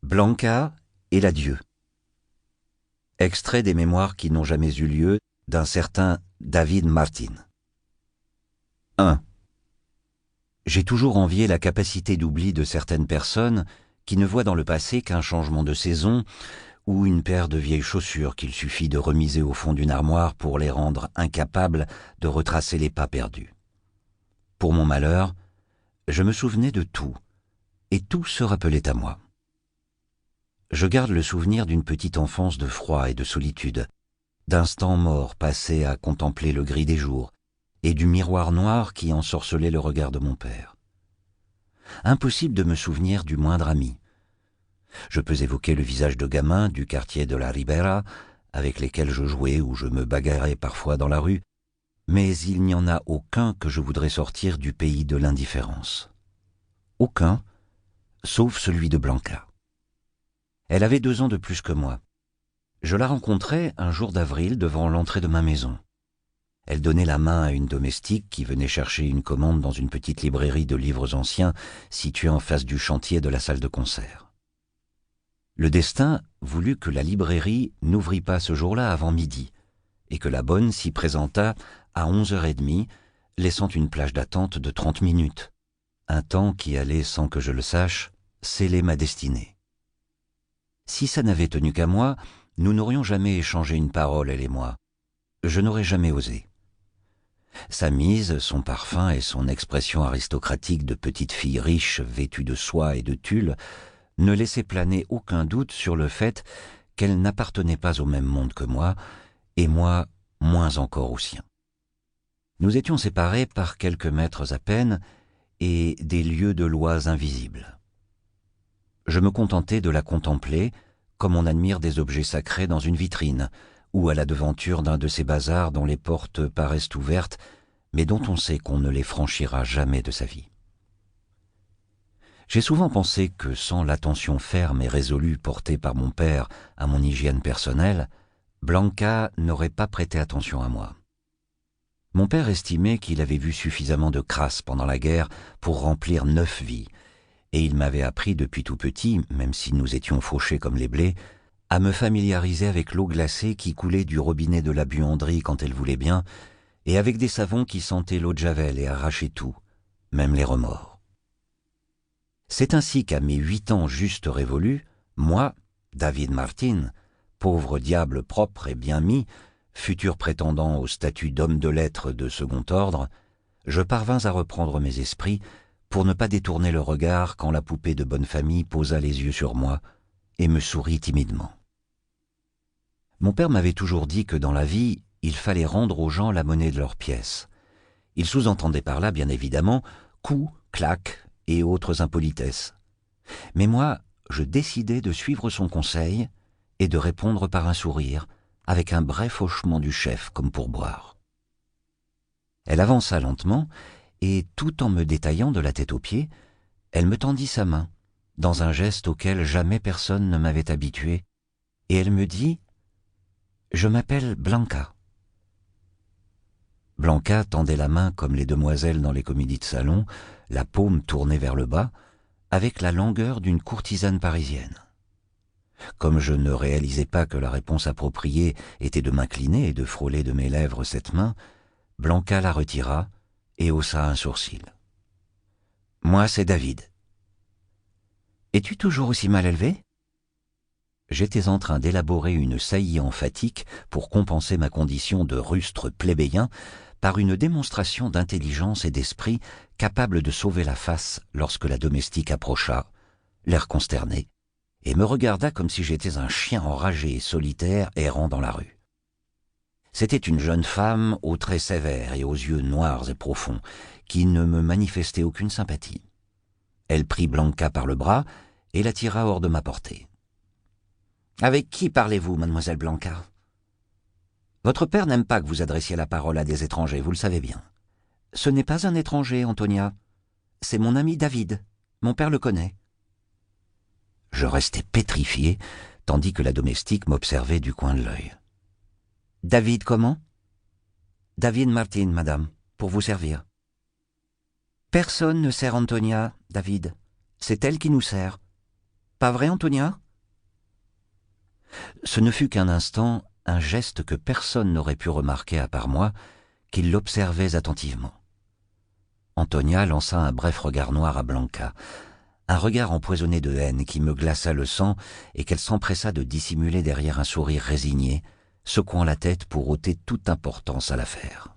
Blanca et l'adieu. Extrait des mémoires qui n'ont jamais eu lieu d'un certain David Martin. 1. J'ai toujours envié la capacité d'oubli de certaines personnes qui ne voient dans le passé qu'un changement de saison ou une paire de vieilles chaussures qu'il suffit de remiser au fond d'une armoire pour les rendre incapables de retracer les pas perdus. Pour mon malheur, je me souvenais de tout, et tout se rappelait à moi. Je garde le souvenir d'une petite enfance de froid et de solitude, d'instants morts passés à contempler le gris des jours, et du miroir noir qui ensorcelait le regard de mon père. Impossible de me souvenir du moindre ami. Je peux évoquer le visage de gamins du quartier de la Ribera, avec lesquels je jouais ou je me bagarrais parfois dans la rue, mais il n'y en a aucun que je voudrais sortir du pays de l'indifférence. Aucun, sauf celui de Blanca. Elle avait 2 ans de plus que moi. Je la rencontrai un jour d'avril devant l'entrée de ma maison. Elle donnait la main à une domestique qui venait chercher une commande dans une petite librairie de livres anciens située en face du chantier de la salle de concert. Le destin voulut que la librairie n'ouvrît pas ce jour-là avant midi et que la bonne s'y présentât à 11h30, laissant une plage d'attente de 30 minutes, un temps qui allait, sans que je le sache, sceller ma destinée. Si ça n'avait tenu qu'à moi, nous n'aurions jamais échangé une parole, elle et moi. Je n'aurais jamais osé. Sa mise, son parfum et son expression aristocratique de petite fille riche vêtue de soie et de tulle ne laissaient planer aucun doute sur le fait qu'elle n'appartenait pas au même monde que moi, et moi moins encore au sien. Nous étions séparés par quelques mètres à peine et des lieues de lois invisibles. Je me contentais de la contempler comme on admire des objets sacrés dans une vitrine ou à la devanture d'un de ces bazars dont les portes paraissent ouvertes mais dont on sait qu'on ne les franchira jamais de sa vie. J'ai souvent pensé que sans l'attention ferme et résolue portée par mon père à mon hygiène personnelle, Blanca n'aurait pas prêté attention à moi. Mon père estimait qu'il avait vu suffisamment de crasse pendant la guerre pour remplir 9 vies, et il m'avait appris depuis tout petit, même si nous étions fauchés comme les blés, à me familiariser avec l'eau glacée qui coulait du robinet de la buanderie quand elle voulait bien, et avec des savons qui sentaient l'eau de javel et arrachaient tout, même les remords. C'est ainsi qu'à mes 8 ans juste révolus, moi, David Martin, pauvre diable propre et bien mis, futur prétendant au statut d'homme de lettres de second ordre, je parvins à reprendre mes esprits pour ne pas détourner le regard quand la poupée de bonne famille posa les yeux sur moi et me sourit timidement. Mon père m'avait toujours dit que dans la vie, il fallait rendre aux gens la monnaie de leurs pièces. Il sous-entendait par là, bien évidemment, coups, claques et autres impolitesses. Mais moi, je décidai de suivre son conseil et de répondre par un sourire, avec un bref hochement du chef comme pourboire. Elle avança lentement, et tout en me détaillant de la tête aux pieds, elle me tendit sa main, dans un geste auquel jamais personne ne m'avait habitué, et elle me dit « Je m'appelle Blanca ». Blanca tendait la main comme les demoiselles dans les comédies de salon, la paume tournée vers le bas, avec la langueur d'une courtisane parisienne. Comme je ne réalisais pas que la réponse appropriée était de m'incliner et de frôler de mes lèvres cette main, Blanca la retira et haussa un sourcil. « Moi, c'est David. »« Es-tu toujours aussi mal élevé ?» J'étais en train d'élaborer une saillie emphatique pour compenser ma condition de rustre plébéien par une démonstration d'intelligence et d'esprit capable de sauver la face lorsque la domestique approcha, l'air consterné, et me regarda comme si j'étais un chien enragé et solitaire errant dans la rue. C'était une jeune femme aux traits sévères et aux yeux noirs et profonds, qui ne me manifestait aucune sympathie. Elle prit Blanca par le bras et la tira hors de ma portée. « Avec qui parlez-vous, mademoiselle Blanca ? Votre père n'aime pas que vous adressiez la parole à des étrangers, vous le savez bien. Ce n'est pas un étranger, Antonia. C'est mon ami David. Mon père le connaît. » Je restais pétrifié, tandis que la domestique m'observait du coin de l'œil. « David comment ? » ?»« David Martin, madame, pour vous servir. »« Personne ne sert Antonia, David. C'est elle qui nous sert. Pas vrai, Antonia ?» Ce ne fut qu'un instant, un geste que personne n'aurait pu remarquer à part moi, qu'ils l'observaient attentivement. Antonia lança un bref regard noir à Blanca, un regard empoisonné de haine qui me glaça le sang et qu'elle s'empressa de dissimuler derrière un sourire résigné, secouant la tête pour ôter toute importance à l'affaire.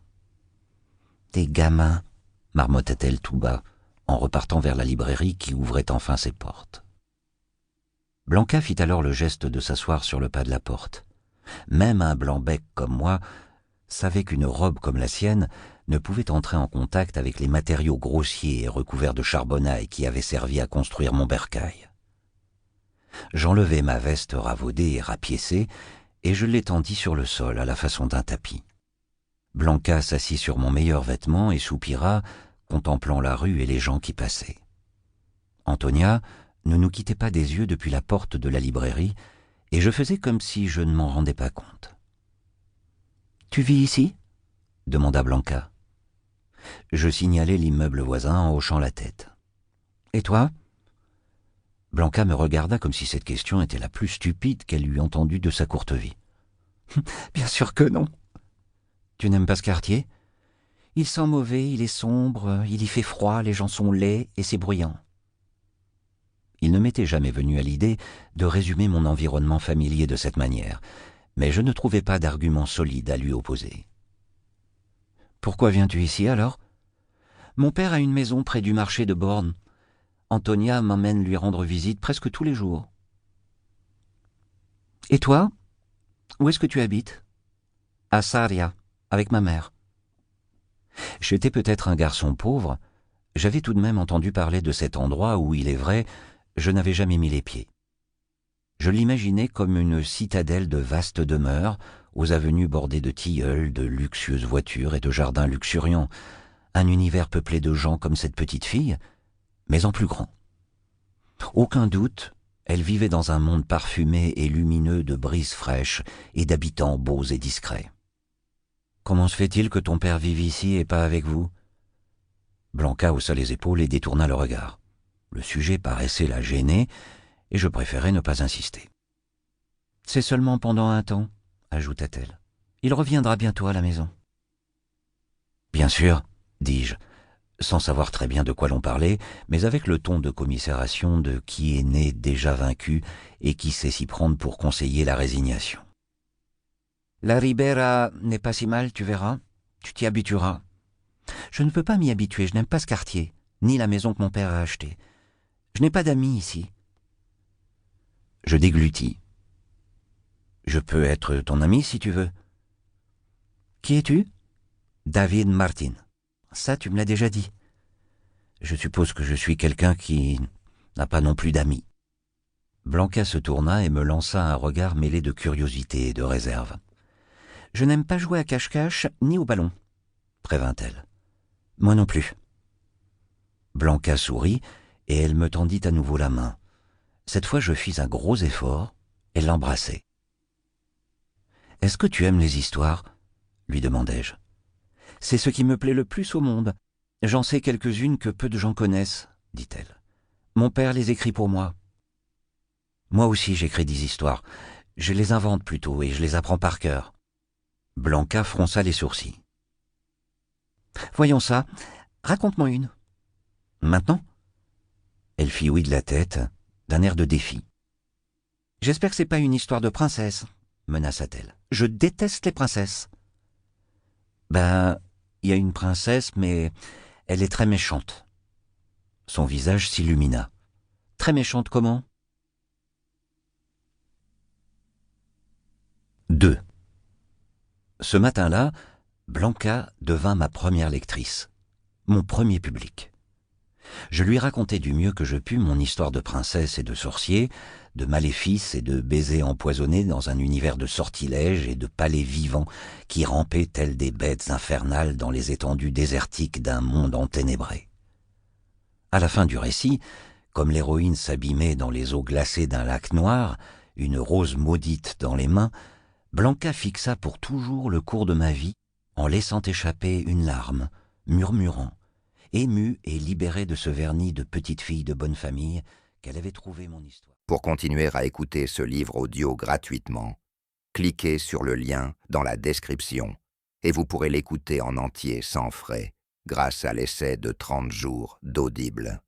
« Des gamins !» marmotta-t-elle tout bas, en repartant vers la librairie qui ouvrait enfin ses portes. Blanca fit alors le geste de s'asseoir sur le pas de la porte. Même un blanc-bec comme moi savait qu'une robe comme la sienne ne pouvait entrer en contact avec les matériaux grossiers et recouverts de charbonnaille qui avaient servi à construire mon bercail. J'enlevai ma veste ravaudée et rapiécée et je l'étendis sur le sol à la façon d'un tapis. Blanca s'assit sur mon meilleur vêtement et soupira, contemplant la rue et les gens qui passaient. Antonia ne nous quittait pas des yeux depuis la porte de la librairie et je faisais comme si je ne m'en rendais pas compte. « Tu vis ici ?» demanda Blanca. Je signalai l'immeuble voisin en hochant la tête. « Et toi ?» Blanca me regarda comme si cette question était la plus stupide qu'elle eût entendue de sa courte vie. « Bien sûr que non. »« Tu n'aimes pas ce quartier ? Il sent mauvais, il est sombre, il y fait froid, les gens sont laids et c'est bruyant. » Il ne m'était jamais venu à l'idée de résumer mon environnement familier de cette manière, mais je ne trouvais pas d'argument solide à lui opposer. « Pourquoi viens-tu ici alors ? Mon père a une maison près du marché de Borne. Antonia m'emmène lui rendre visite presque tous les jours. »« Et toi ? Où est-ce que tu habites ? » ?»« À Sarria, avec ma mère. » J'étais peut-être un garçon pauvre, j'avais tout de même entendu parler de cet endroit où, il est vrai, je n'avais jamais mis les pieds. Je l'imaginais comme une citadelle de vastes demeures, aux avenues bordées de tilleuls, de luxueuses voitures et de jardins luxuriants, un univers peuplé de gens comme cette petite fille, mais en plus grand. Aucun doute, elle vivait dans un monde parfumé et lumineux de brises fraîches et d'habitants beaux et discrets. « Comment se fait-il que ton père vive ici et pas avec vous ?» Blanca haussa les épaules et détourna le regard. Le sujet paraissait la gêner, et je préférais ne pas insister. « C'est seulement pendant un temps, » ajouta-t-elle. « Il reviendra bientôt à la maison. »« Bien sûr, » dis-je, sans savoir très bien de quoi l'on parlait, mais avec le ton de commisération de qui est né déjà vaincu et qui sait s'y prendre pour conseiller la résignation. « La Ribera n'est pas si mal, tu verras. Tu t'y habitueras. »« Je ne peux pas m'y habituer, je n'aime pas ce quartier, ni la maison que mon père a achetée. Je n'ai pas d'amis ici. » Je déglutis. « Je peux être ton ami si tu veux. »« Qui es-tu ? » ?»« David Martin. »« Ça, tu me l'as déjà dit. »« Je suppose que je suis quelqu'un qui n'a pas non plus d'amis. » Blanca se tourna et me lança un regard mêlé de curiosité et de réserve. « Je n'aime pas jouer à cache-cache ni au ballon, » prévint-elle. « Moi non plus. » Blanca sourit et elle me tendit à nouveau la main. Cette fois, je fis un gros effort et l'embrassai. « Est-ce que tu aimes les histoires ? » lui demandai-je. « C'est ce qui me plaît le plus au monde. J'en sais quelques-unes que peu de gens connaissent, » dit-elle. « Mon père les écrit pour moi. »« Moi aussi j'écris des histoires. Je les invente plutôt et je les apprends par cœur. » Blanca fronça les sourcils. « Voyons ça. Raconte-moi une. »« Maintenant ?» Elle fit oui de la tête, d'un air de défi. « J'espère que c'est pas une histoire de princesse, » menaça-t-elle. « Je déteste les princesses. »« Ben, il y a une princesse, mais elle est très méchante. » Son visage s'illumina. « Très méchante comment ? » 2. Ce matin-là, Blanca devint ma première lectrice, mon premier public. Je lui racontai du mieux que je pus mon histoire de princesse et de sorcier, de maléfices et de baisers empoisonnés dans un univers de sortilèges et de palais vivants qui rampaient tels des bêtes infernales dans les étendues désertiques d'un monde enténébré. À la fin du récit, comme l'héroïne s'abîmait dans les eaux glacées d'un lac noir, une rose maudite dans les mains, Blanca fixa pour toujours le cours de ma vie en laissant échapper une larme, murmurant, émue et libérée de ce vernis de petite fille de bonne famille qu'elle avait trouvé mon histoire. Pour continuer à écouter ce livre audio gratuitement, cliquez sur le lien dans la description et vous pourrez l'écouter en entier sans frais grâce à l'essai de 30 jours d'Audible.